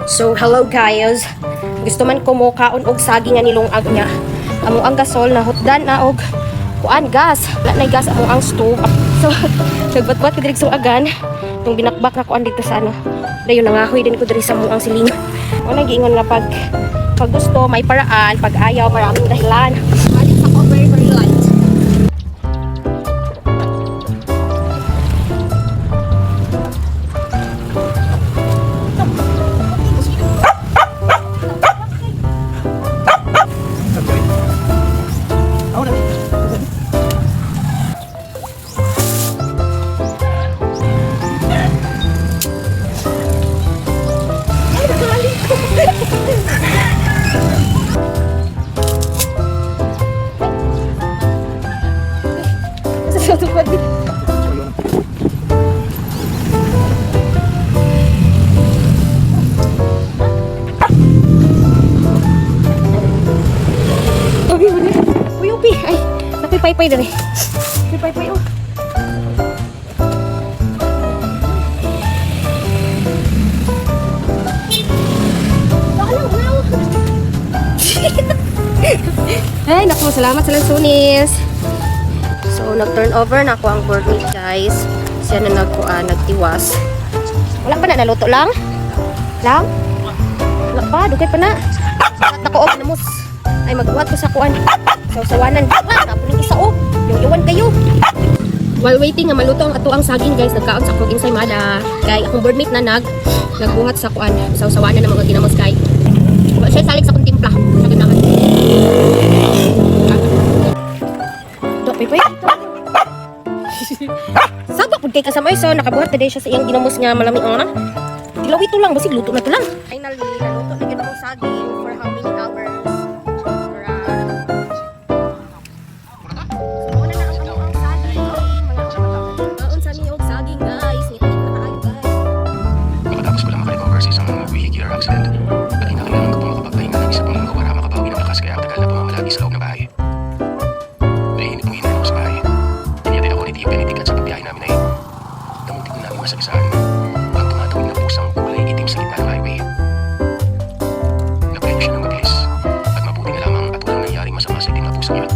So, hello guys. Gusto man ko mo kaon og saging nga nilungag niya. Amo ang gasol na hutdan na og kuan gas. Wala na gas amo ang stove. So, nagbatbat ko diri sa agan. Tung binakbak na kuan dito sa ano. Dayon nangahoy din ko diri sa muang siling. Wala giingon nga pag gusto may paraan, pag ayaw maraming dahilan. Alit sa ko very light. Uy, upi. Ay, napipay-pay na rin. Napipay-pay, oh. Ay, naku, salamat sa lansunis. So, nag-turn over na ako ang board meat, guys. Siya na nagtiwas. Wala pa na, naluto lang? Lang? Wala pa, dugay pa na. At ako, oh, namus. Ay, magbuhat ko sa kuan. Sawanan. Napunin isa, oh. Yung kayo. While waiting nga maluto ang ato ang saging, guys, nagkaon sa akong ensaymada. Kay akong board meat na nagbuhat sa kuan. Sawanan na mga ginamos, kay. Siya salig sa kong timpla. Sa ganahan. Pay. Sabak pud kay kasama so nakabuhat na siya sa iyang ginamos nga malami ana. Dilaw ito lang basig luto na to lang. Finally, naluto na gyud ang saging for how many hours? Baon sa niog saging, guys. Ngit na kayo, guys. Matapos ko lang makarecover sa isang vehicular accident. Kanina kailangan ko pang makapagpahinga ng isa pang linggo para makabawi ng lakas kaya tagal na pamamalagi sa loob ng bahay. Nainit mong hinanap sa bahay. Tiniyatid ako ni Tio Benedict at sa pagbiyahe namin ay namuntik ko namin masagasaan ang tumatawid na pusang kulay itim sa gitna ng highway. Napreno siya ng mabilis at mabuti na lamang at walang nangyaring masama sa itim na pusang yun.